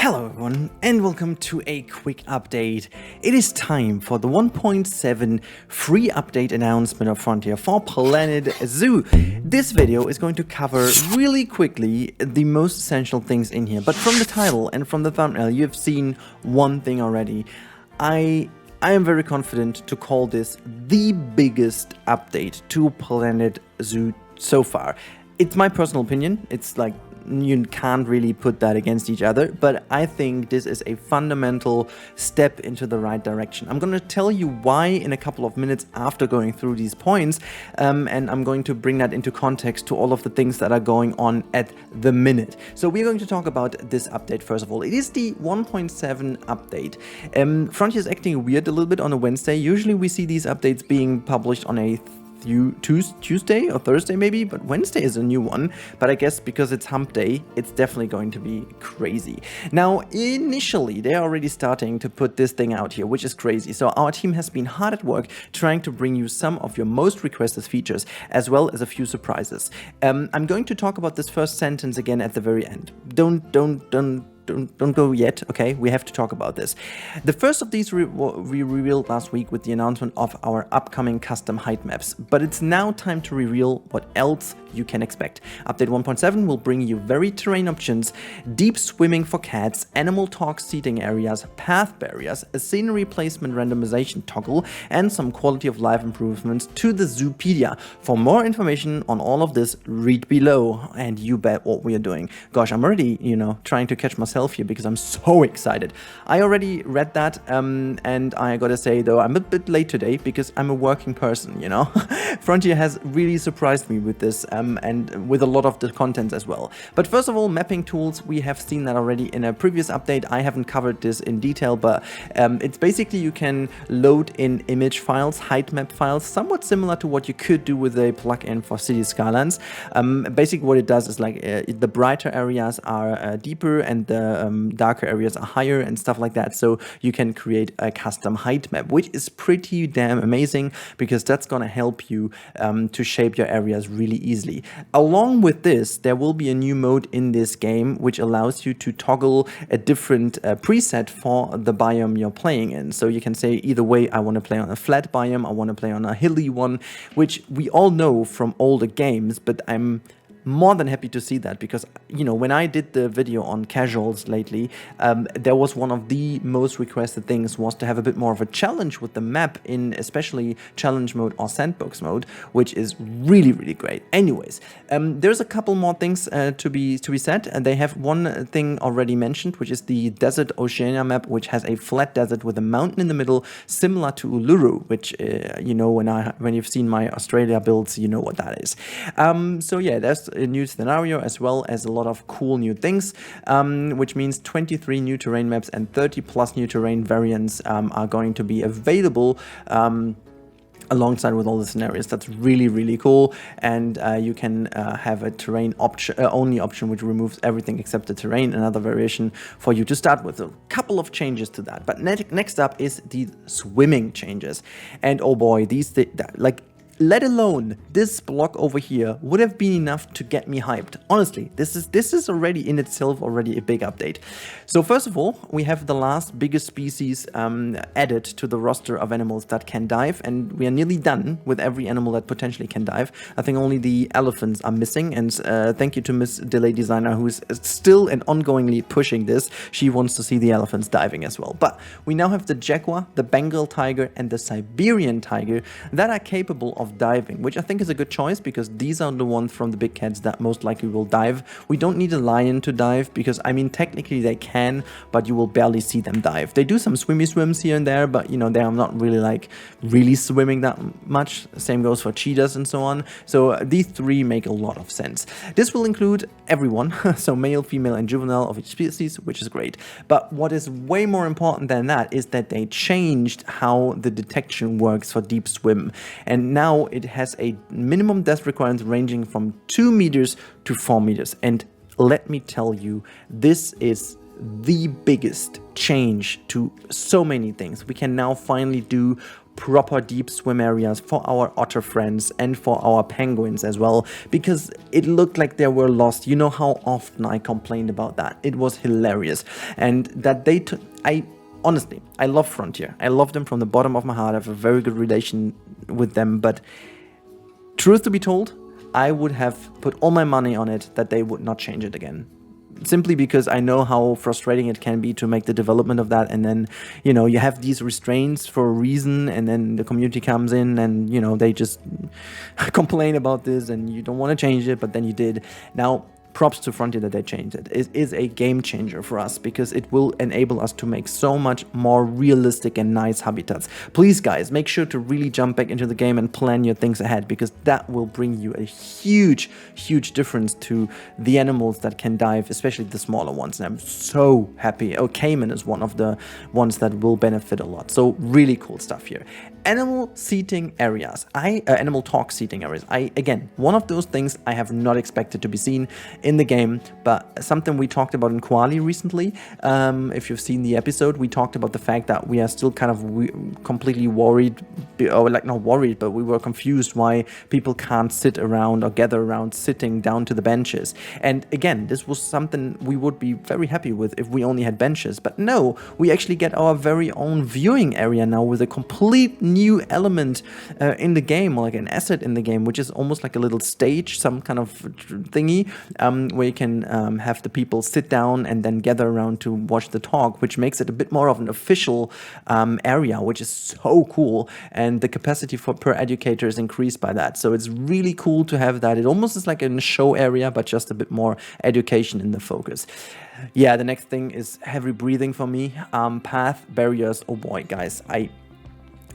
Hello everyone and welcome to a quick update. It is time for the 1.7 free update announcement of Frontier for Planet Zoo. This video is going to cover really quickly the most essential things in here, but from the title and from the thumbnail you have seen one thing already. I am very confident to call this the biggest update to Planet Zoo so far. It's my personal opinion. It's like you can't really put that against each other, but I think this is a fundamental step into the right direction. I'm going to tell you why in a couple of minutes after going through these points, and I'm going to bring that into context to all of the things that are going on at the minute. So we're going to talk about this update first of all. It is the 1.7 update. Frontier is acting weird a little bit on a Wednesday. Usually we see these updates being published on a Tuesday or Thursday maybe, but Wednesday is a new one. But I guess because it's hump day, it's definitely going to be crazy. Now, initially, they're already starting to put this thing out here, which is crazy. So our team has been hard at work trying to bring you some of your most requested features, as well as a few surprises. I'm going to talk about this first sentence again at the very end. Don't go yet, okay? We have to talk about this. The first of these we revealed last week with the announcement of our upcoming custom height maps, but it's now time to reveal what else you can expect. Update 1.7 will bring you varied terrain options, deep swimming for cats, animal talk seating areas, path barriers, a scenery placement randomization toggle, and some quality of life improvements to the Zoopedia. For more information on all of this, read below, and you bet what we are doing. Gosh, I'm already, trying to catch myself here because I'm so excited. I already read that, and I gotta say though, I'm a bit late today because I'm a working person, Frontier has really surprised me with this, and with a lot of the content as well. But first of all, mapping tools, we have seen that already in a previous update. I haven't covered this in detail, but it's basically you can load in image files, height map files, somewhat similar to what you could do with a plugin for City Skylines. Basically what it does is like the brighter areas are deeper and the darker areas are higher and stuff like that. So you can create a custom height map, which is pretty damn amazing because that's going to help you to shape your areas really easily. Along with this, there will be a new mode in this game which allows you to toggle a different preset for the biome you're playing in. So you can say either way, I want to play on a flat biome, I want to play on a hilly one, which we all know from older games, but I'm more than happy to see that because, when I did the video on casuals lately, there was one of the most requested things was to have a bit more of a challenge with the map in especially challenge mode or sandbox mode, which is really, really great. Anyways, there's a couple more things to be said, and they have one thing already mentioned, which is the Desert Oceania map, which has a flat desert with a mountain in the middle, similar to Uluru, which, when you've seen my Australia builds, you know what that is. So yeah, there's a new scenario as well as a lot of cool new things, which means 23 new terrain maps and 30 plus new terrain variants are going to be available alongside with all the scenarios. That's really, really cool. And you can have a terrain only option, which removes everything except the terrain, another variation for you to start with. A couple of changes to that. But next up is the swimming changes. And oh boy, let alone this block over here would have been enough to get me hyped. Honestly, this is already in itself already a big update. So first of all, we have the last biggest species added to the roster of animals that can dive, and we are nearly done with every animal that potentially can dive. I think only the elephants are missing, and thank you to Miss Delay Designer, who is still and ongoingly pushing this. She wants to see the elephants diving as well. But we now have the jaguar, the Bengal tiger, and the Siberian tiger that are capable of diving, which I think is a good choice because these are the ones from the big cats that most likely will dive. We don't need a lion to dive because, technically they can, but you will barely see them dive. They do some swimmy swims here and there, but they are not really swimming that much. Same goes for cheetahs and so on. So these three make a lot of sense. This will include everyone, so male, female, and juvenile of each species, which is great. But what is way more important than that is that they changed how the detection works for deep swim. And now it has a minimum depth requirement ranging from 2 meters to 4 meters. And let me tell you, this is the biggest change to so many things. We can now finally do proper deep swim areas for our otter friends and for our penguins as well, because it looked like they were lost. You know how often I complained about that. It was hilarious. And that honestly, I love Frontier. I love them from the bottom of my heart. I have a very good relation with them, but truth to be told, I would have put all my money on it that they would not change it again. Simply because I know how frustrating it can be to make the development of that, and then, you know, you have these restraints for a reason, and then the community comes in and, you know, they just complain about this and you don't want to change it, but then you did. Now, props to Frontier that they changed it. It is a game changer for us because it will enable us to make so much more realistic and nice habitats. Please, guys, make sure to really jump back into the game and plan your things ahead, because that will bring you a huge, huge difference to the animals that can dive, especially the smaller ones. And I'm so happy. Oh, Cayman is one of the ones that will benefit a lot. So really cool stuff here. Animal seating areas. Animal talk seating areas. Again, one of those things I have not expected to be seen in the game, but something we talked about in Quali recently. If you've seen the episode, we talked about the fact that we are still kind of completely worried, or like not worried, but we were confused why people can't sit around or gather around sitting down to the benches. And again, this was something we would be very happy with if we only had benches, but no, we actually get our very own viewing area now with a complete new element in the game, or like an asset in the game, which is almost like a little stage, some kind of thingy, where you can have the people sit down and then gather around to watch the talk, which makes it a bit more of an official area, which is so cool. And the capacity per educator is increased by that. So it's really cool to have that. It almost is like a show area, but just a bit more education in the focus. Yeah, the next thing is heavy breathing for me. Path barriers. Oh boy, guys,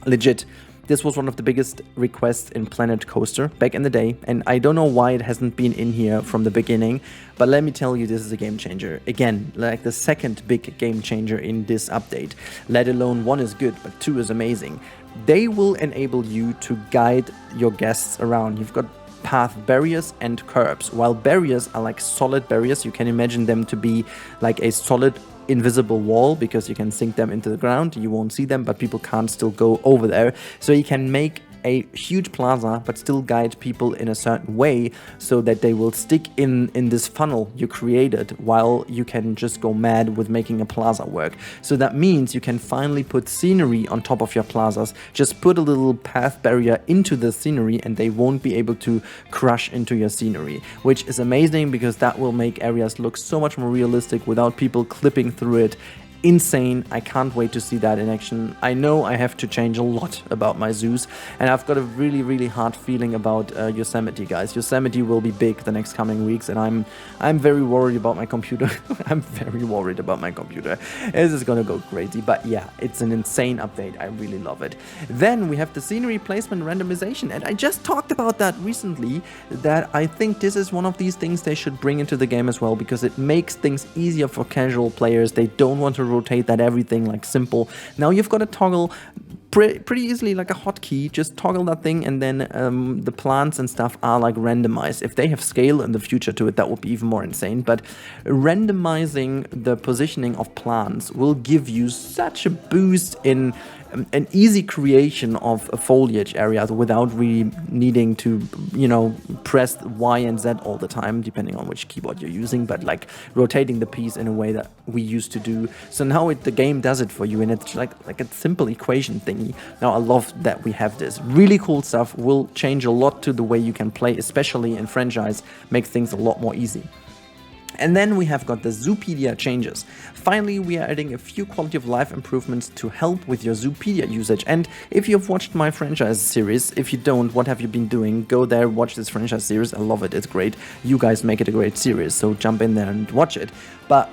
legit, this was one of the biggest requests in Planet Coaster back in the day, and I don't know why it hasn't been in here from the beginning, but let me tell you, this is a game changer. Again, like the second big game changer in this update. Let alone 1 is good, but 2 is amazing. They will enable you to guide your guests around. You've got path barriers and curbs. While barriers are like solid barriers, you can imagine them to be like a solid invisible wall, because you can sink them into the ground, you won't see them, but people can't still go over there. So you can make a huge plaza but still guide people in a certain way so that they will stick in this funnel you created, while you can just go mad with making a plaza work. So that means you can finally put scenery on top of your plazas. Just put a little path barrier into the scenery and they won't be able to crush into your scenery, which is amazing because that will make areas look so much more realistic without people clipping through it. Insane. I can't wait to see that in action. I know I have to change a lot about my zoos, and I've got a really, really hard feeling about Yosemite, guys. Yosemite will be big the next coming weeks, and I'm very worried about my computer. I'm very worried about my computer. This is gonna go crazy, but yeah, it's an insane update. I really love it. Then we have the scenery placement randomization, and I just talked about that recently, that I think this is one of these things they should bring into the game as well, because it makes things easier for casual players. They don't want to rotate that everything like simple. Now you've got to toggle pretty easily like a hotkey. Just toggle that thing, and then the plants and stuff are like randomized. If they have scale in the future to it, that would be even more insane. But randomizing the positioning of plants will give you such a boost in an easy creation of foliage areas without really needing to, you know, press Y and Z all the time, depending on which keyboard you're using, but like rotating the piece in a way that we used to do. So now the game does it for you, and it's like a simple equation thingy. Now I love that we have this. Really cool stuff. Will change a lot to the way you can play, especially in franchise, make things a lot more easy. And then we have got the Zoopedia changes. Finally, we are adding a few quality of life improvements to help with your Zoopedia usage. And if you've watched my franchise series, if you don't, what have you been doing? Go there, watch this franchise series. I love it. It's great. You guys make it a great series, so jump in there and watch it. But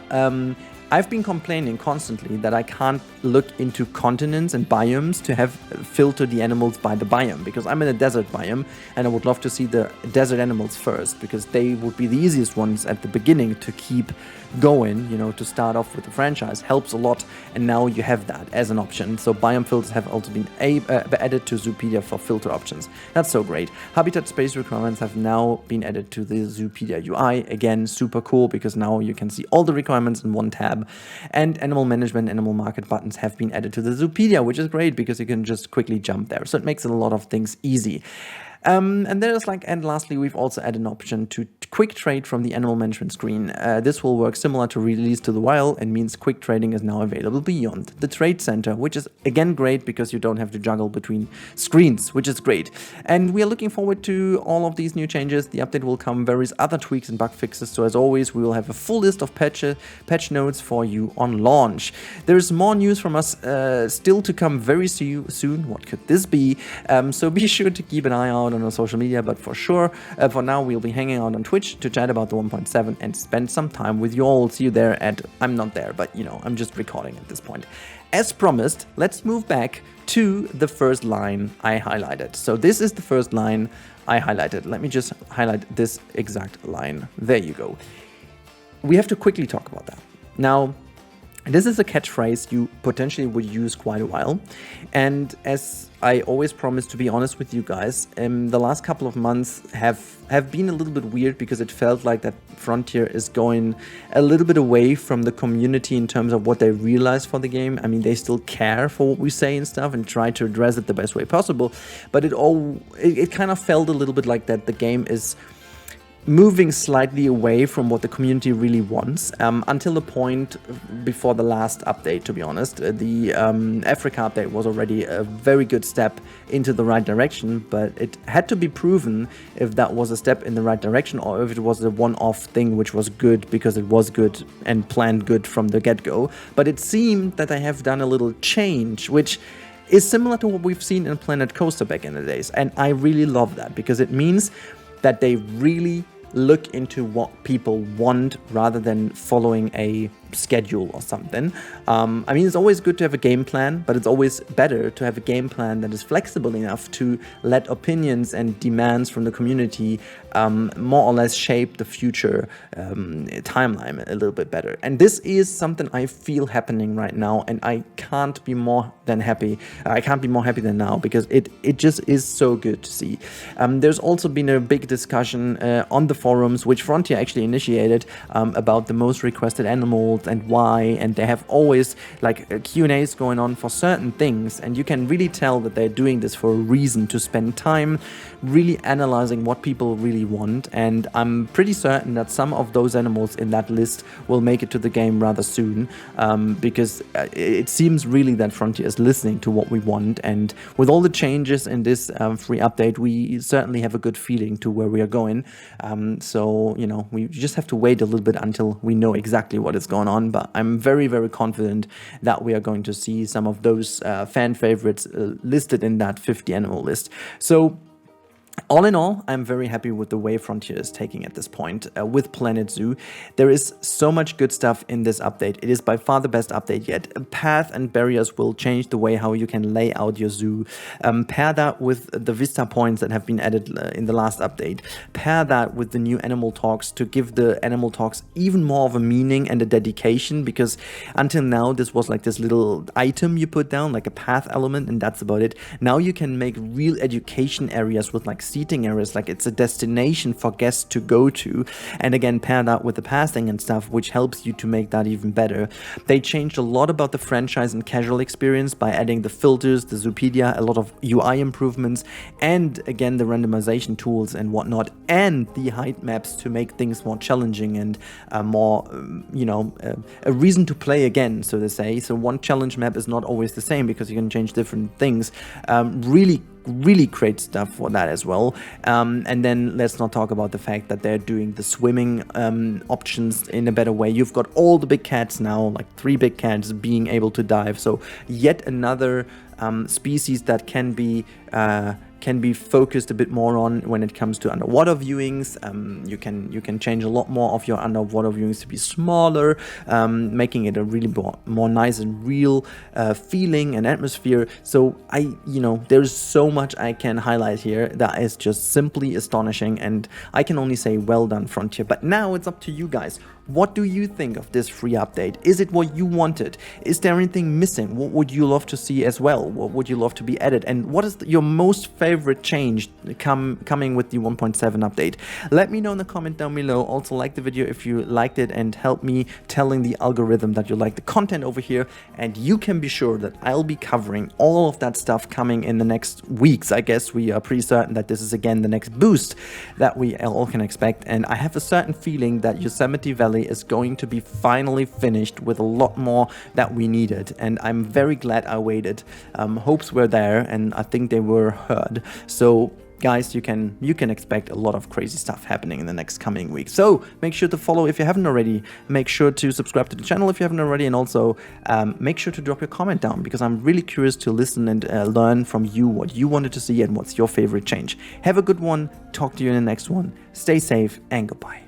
I've been complaining constantly that I can't look into continents and biomes to have filter the animals by the biome, because I'm in a desert biome and I would love to see the desert animals first, because they would be the easiest ones at the beginning to keep going, you know, to start off with the franchise. Helps a lot, and now you have that as an option. So biome filters have also been added to Zoopedia for filter options. That's so great. Habitat space requirements have now been added to the Zoopedia UI. Again, super cool, because now you can see all the requirements in one tab. And animal management, animal market buttons have been added to the Zoopedia, which is great because you can just quickly jump there. So it makes a lot of things easy. And lastly, we've also added an option to quick trade from the animal management screen. This will work similar to release to the wild and means quick trading is now available beyond the trade center, which is again great because you don't have to juggle between screens, which is great. And we are looking forward to all of these new changes. The update will come various other tweaks and bug fixes. So as always, we will have a full list of patch notes for you on launch. There's more news from us still to come very soon. What could this be? So be sure to keep an eye out on our social media, but for sure, for now, we'll be hanging out on Twitch to chat about the 1.7 and spend some time with you all. See you there I'm not there, but I'm just recording at this point. As promised, let's move back to the first line I highlighted. So this is the first line I highlighted. Let me just highlight this exact line. There you go. We have to quickly talk about that. Now, this is a catchphrase you potentially would use quite a while. And as I always promise to be honest with you guys, the last couple of months have been a little bit weird because it felt like that Frontier is going a little bit away from the community in terms of what they realize for the game. I mean, they still care for what we say and stuff and try to address it the best way possible. But it kind of felt a little bit like that the game is moving slightly away from what the community really wants, until the point before the last update, to be honest. The Africa update was already a very good step into the right direction, but it had to be proven if that was a step in the right direction or if it was a one-off thing which was good because it was good and planned good from the get-go. But it seemed that they have done a little change, which is similar to what we've seen in Planet Coaster back in the days. And I really love that because it means that they really look into what people want rather than following a schedule or something. I mean, it's always good to have a game plan, but it's always better to have a game plan that is flexible enough to let opinions and demands from the community more or less shape the future timeline a little bit better. And this is something I feel happening right now, and I can't be more than happy. I can't be more happy than now because it just is so good to see. There's also been a big discussion on the forums, which Frontier actually initiated, about the most requested animals and why, and they have always like Q&As going on for certain things, and you can really tell that they're doing this for a reason, to spend time really analyzing what people really want. And I'm pretty certain that some of those animals in that list will make it to the game rather soon, because it seems really that Frontier is listening to what we want, and with all the changes in this free update, we certainly have a good feeling to where we are going. So we just have to wait a little bit until we know exactly what is going on, but I'm very, very confident that we are going to see some of those fan favorites listed in that 50 animal list. So all in all, I'm very happy with the way Frontier is taking at this point with Planet Zoo. There is so much good stuff in this update. It is by far the best update yet. Path and barriers will change the way how you can lay out your zoo. Pair that with the vista points that have been added in the last update. Pair that with the new animal talks to give the animal talks even more of a meaning and a dedication, because until now this was like this little item you put down, like a path element, and that's about it. Now you can make real education areas with like seating areas, like it's a destination for guests to go to, and again pair that with the passing and stuff, which helps you to make that even better. They changed a lot about the franchise and casual experience by adding the filters, the Zoopedia, a lot of UI improvements, and again the randomization tools and whatnot, and the height maps to make things more challenging and more a reason to play again, so to say. So one challenge map is not always the same because you can change different things. Really great stuff for that as well. And then let's not talk about the fact that they're doing the swimming options in a better way. You've got all the big cats now, like 3 big cats being able to dive. So yet another species that can be focused a bit more on when it comes to underwater viewings. You can change a lot more of your underwater viewings to be smaller, making it a really more nice and real feeling and atmosphere. So there's so much I can highlight here that is just simply astonishing, and I can only say well done, Frontier. But now it's up to you guys. What do you think of this free update? Is it what you wanted? Is there anything missing? What would you love to see as well? What would you love to be added? And what is your most favorite change coming with the 1.7 update? Let me know in the comment down below. Also like the video if you liked it and help me telling the algorithm that you like the content over here. And you can be sure that I'll be covering all of that stuff coming in the next weeks. I guess we are pretty certain that this is again the next boost that we all can expect. And I have a certain feeling that Yosemite Valley is going to be finally finished with a lot more that we needed, and I'm very glad I waited. Hopes were there, and I think they were heard. So guys, you can expect a lot of crazy stuff happening in the next coming weeks. So make sure to follow if you haven't already, make sure to subscribe to the channel if you haven't already, and also make sure to drop your comment down, because I'm really curious to listen and learn from you what you wanted to see and what's your favorite change. Have a good one, talk to you in the next one, stay safe, and goodbye.